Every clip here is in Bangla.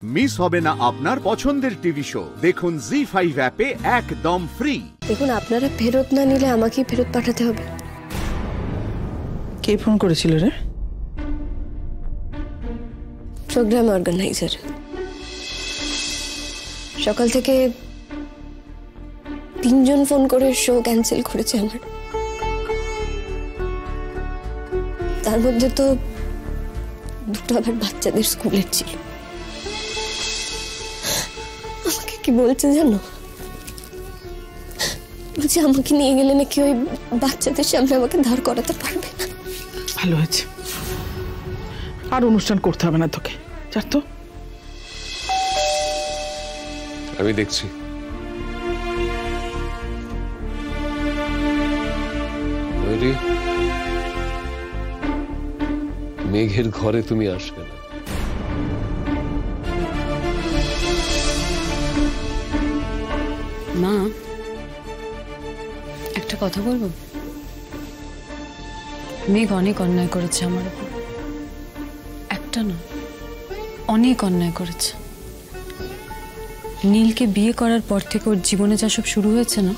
মিস হবে না আপনার পছন্দের টিভি শো। দেখুন জি5 অ্যাপে একদম ফ্রি। দেখুন, আপনারা ফেরত না নিলে আমাকেই ফেরত পাঠাতে হবে। কে ফোন করেছিল রে? Programme organiser. সকাল থেকে 3 জন ফোন করে শো ক্যান্সেল করেছে আমার। তার মধ্যে তো 2টো আবার বাচ্চাদের স্কুলের ছিল। আমাকে কি বলছে জানো? বলছে আমাকে নিয়ে গেলে নাকি ওই বাচ্চাদের সামনে আমাকে দাঁড় করাতে পারবে না। ভালো হয়েছে, আর অনুষ্ঠান করতে হবে না তোকে। যার তো আমি দেখছি। মেঘের ঘরে তুমি আসবে না। মা, একটা কথা বলবো? মেঘ অনেক অন্যায় করেছে আমার উপর। একটা না, অনেক অন্যায় করেছে। নীলকে বিয়ে করার পর থেকে ওর জীবনে যা সব শুরু হয়েছে না,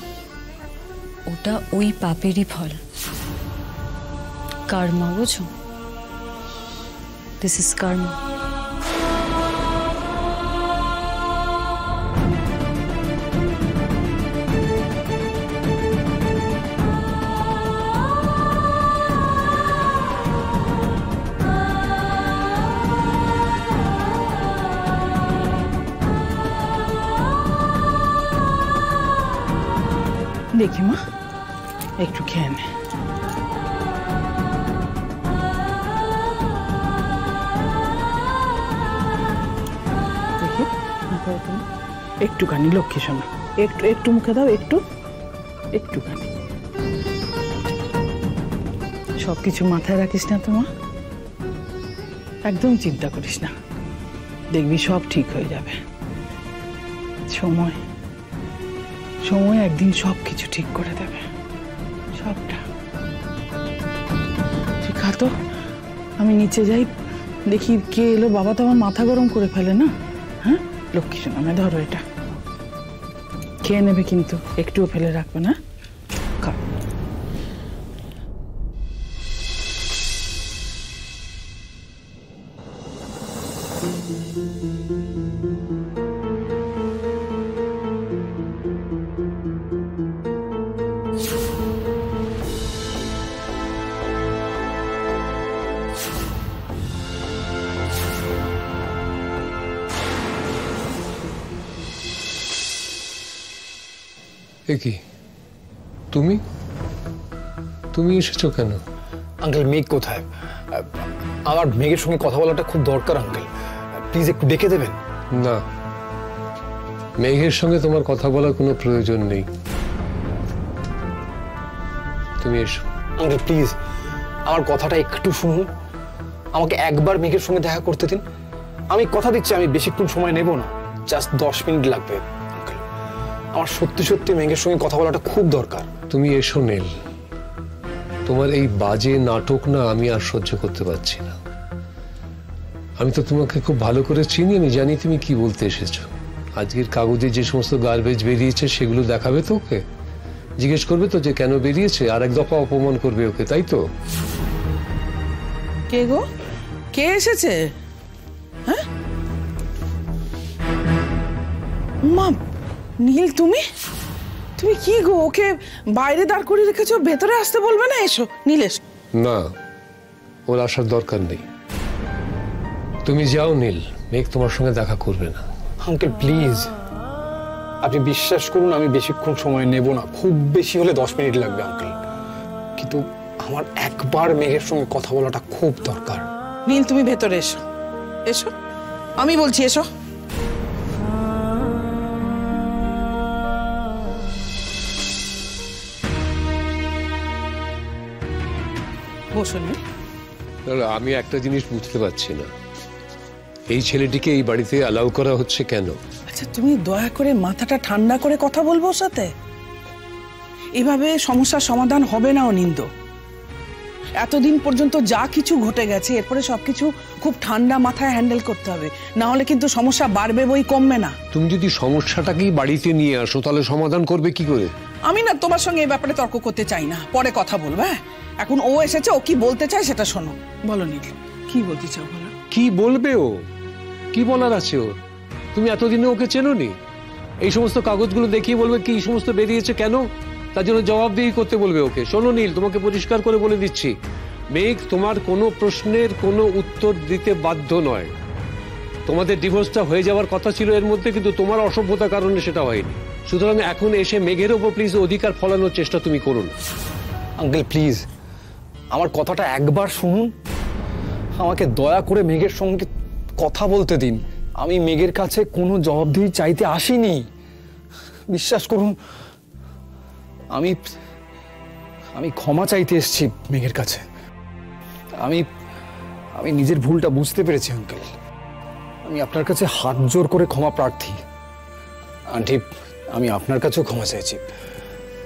ওটা ওই পাপেরই ফল। কার্মা, বুঝো? This is karma. দেখি মা, একটু খেয়ে নে। দেখি একটুখানি, লক্ষ্মী শোনা, একটু একটু মুখে দাও, একটুখানি। সবকিছু মাথায় রাখিস না তো মা, একদম চিন্তা করিস না, দেখবি সব ঠিক হয়ে যাবে। সময় একদিন সবকিছু ঠিক করে দেবে, সবটা। ঠিক তো, আমি নিচে যাই, দেখি কে এলো। বাবা তো আমার মাথা গরম করে ফেলে না। হ্যাঁ লক্ষ্মী সোনা, আমি ধরো, এটা খেয়ে নেবে কিন্তু, একটুও ফেলে রাখবে না। খা। কি তুমি তুমি এসেছো কেন? আঙ্কেল, মেঘ কোথায়? আমার মেঘের সঙ্গে কথা বলাটা খুব দরকার আঙ্কেল, প্লিজ একটু ডেকে দেবেন। না, মেঘের সঙ্গে তোমার কথা বলার কোনো প্রয়োজন নেই। তুমি এসো। আঙ্কেল প্লিজ, আমার কথাটা একটু শুনুন। আমাকে একবার মেঘের সঙ্গে দেখা করতে দিন। আমি কথা দিচ্ছি আমি বেশিক্ষণ সময় নেব না, জাস্ট 10 মিনিট লাগবে। আঙ্কেল, আমার সত্যি সত্যি মেঘের সঙ্গে কথা বলাটা খুব দরকার। তুমি এসো নীল, তোমার এই বাজে নাটক না আমি আর সহ্য করতে পারছি না। আমি তো তোমাকে খুব ভালো করে চিনি, আমি জানি তুমি কি বলতে এসেছো। আজকের কাগজে যে সমস্ত গার্বেজ বেরিয়েছে সেগুলো দেখাবে তো ওকে, জিজ্ঞেস করবে তো যে কেন বেরিয়েছে, আর এক দফা অপমান করবে ওকে, তাই তো? কে গো, কে এসেছে? হ্যাঁ মা, নীল তুমি তুমি কি গো, ওকে বাইরে দাঁড় করিয়ে রেখেছো, ভেতরে আসতে বলবে না? এসো নীল, এসো। না, ওর আসার দরকার নেই, তুমি যাও নীল, মেঘ তোমার সঙ্গে দেখা করবে না। আঙ্কেল প্লিজ, আপনি বিশ্বাস করুন আমি বেশিক্ষণ সময় নেব না, খুব বেশি হলে 10 মিনিট লাগবে আঙ্কেল। কিন্তু আমার একবার মেঘের সঙ্গে কথা বলাটা খুব দরকার। নীল তুমি ভেতরে এসো, এসো, আমি বলছি এসো। আমি একটা জিনিস বুঝতে পারছি না, এই ছেলেটিকে এই বাড়িতে অ্যালাউ করা হচ্ছে কেন? আচ্ছা তুমি দয়া করে মাথাটা ঠান্ডা করে কথা বলবো ওর সাথে। এভাবে সমস্যার সমাধান হবে না অনিন্দ। এতদিন পর্যন্ত যা কিছু ঘটে গেছে এরপরে সবকিছু খুব ঠান্ডা মাথায় হ্যান্ডেল করতে হবে, না হলে কিন্তু সমস্যা বাড়বে বই কমবে না। তুমি যদি সমস্যাটাকেই বাড়িতে নিয়ে আসো তাহলে সমাধান করবে কি করে? আমি না তোমার সঙ্গে এই ব্যাপারে তর্ক করতে চাই না, পরে কথা বলবো। হ্যাঁ, এখন ও এসেছে, ও কি বলতে চায় সেটা শোনো। বলো নীল, কি বলতে চাও বলো। কি বলবে ও? কি বলার আছে ওর? তুমি এতদিনে ওকে চেনোনি? এই সমস্ত কাগজগুলো দেখিয়ে বলবে কি সমস্ত বেরিয়েছে কেন, তার জন্য জবাবদিহি করতে বলবে ওকে। শোনো নীল, তোমাকে পরিষ্কার করে বলে দিচ্ছি, মেঘ তোমার কোনো প্রশ্নের কোনো উত্তর দিতে বাধ্য নয়। তোমাদের ডিভোর্সটা হয়ে যাওয়ার কথা ছিল এর মধ্যে, কিন্তু তোমার অসভ্যতার কারণে সেটা হয়নি। সুতরাং এখন এসে মেঘের ওপর প্লিজ অধিকার ফলানোর চেষ্টা তুমি করো না। আঙ্কেল প্লিজ আমার কথাটা একবার শুনুন, আমাকে দয়া করে মেঘের সঙ্গে কথা বলতে দিন। আমি মেঘের কাছে কোনো জবাবদিহি চাইতে আসিনি, বিশ্বাস করুন। আমি আমি ক্ষমা চাইতে এসেছি মেঘের কাছে। আমি আমি নিজের ভুলটা বুঝতে পেরেছি আঙ্কেল। আমি আপনার কাছে হাত জোর করে ক্ষমা প্রার্থী। আন্টি, আমি আপনার কাছেও ক্ষমা চাইছি,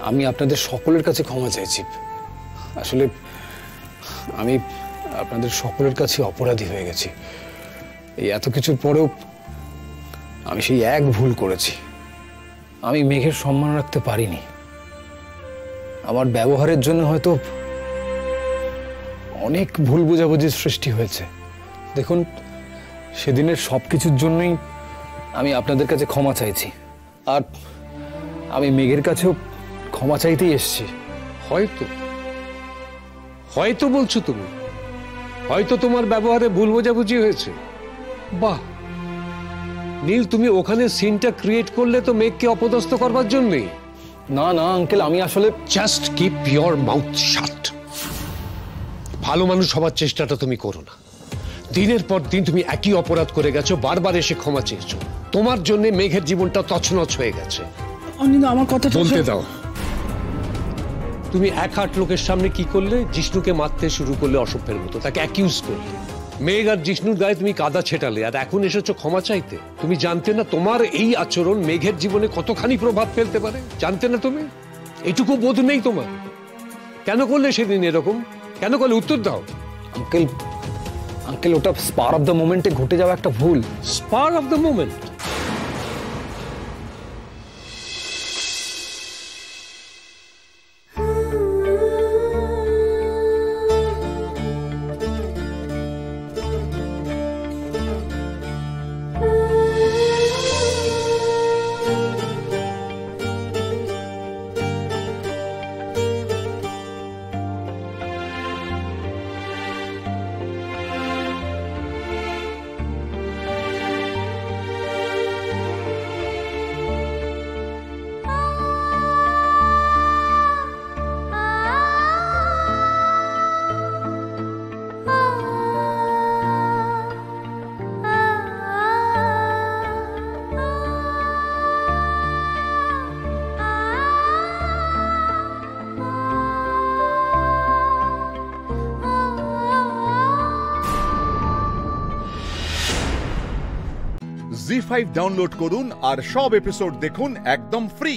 আমি আপনাদের সকলের কাছে ক্ষমা চাইছি। আসলে আমি আপনাদের সকলের কাছে অপরাধী হয়ে গেছি। এই এত কিছুর পরেও আমি সেই এক ভুল করেছি, আমি মেঘের সম্মান রাখতে পারিনি। আমার ব্যবহারের জন্য হয়তো অনেক ভুল বোঝাবুঝির সৃষ্টি হয়েছে। দেখুন, সেদিনের সবকিছুর জন্যই আমি আপনাদের কাছে ক্ষমা চাইছি, আর আমি মেঘের কাছেও ক্ষমা চাইতেই এসেছি। হয়তো হয়তো বলছো তুমি, হয়তো তোমার ব্যবহারে ভুল বোঝাবুঝি হয়েছে। বাহ নীল, তুমি ওখানে সিনটা ক্রিয়েট করলে তো মেঘকে অপদস্থ করবার জন্যই। না না আঙ্কেল, আমি আসলে জাস্ট কিপ ইওর মাউথ শাট। ভালো মানুষ হবার চেষ্টাটা তুমি করো না। দিনের পর দিন তুমি একই অপরাধ করে গেছো, বারবার এসে ক্ষমা চেয়েছো। তোমার জন্য মেঘের জীবনটা তছনছ হয়ে গেছে। অনিন্দা, আমার কথাটা বলতে দাও। তুমি এক হাট লোকের সামনে কি করলে? জিষ্ণুকে মারতে শুরু করলে অসভ্যের মতো, তাকে অ্যাকিউজ করলে। মেঘ আর জিষ্ণুর গায়ে তুমি কাদা ছেটালে, আর এখন এসেছো ক্ষমা চাইতে। তুমি জানতে না তোমার এই আচরণ মেঘের জীবনে কতখানি প্রভাব ফেলতে পারে? জানতে না তুমি? এটুকু বোধ নেই তোমার? কেন করলে সেদিন এরকম? কেন করলে? উত্তর দাও। আঙ্কেল আঙ্কেল ওটা স্পার অফ দ্য মোমেন্টে ঘটে যাওয়া একটা ভুল। Spur of the moment? ZEE5 download করুন আর সব এপিসোড দেখুন একদম ফ্রি।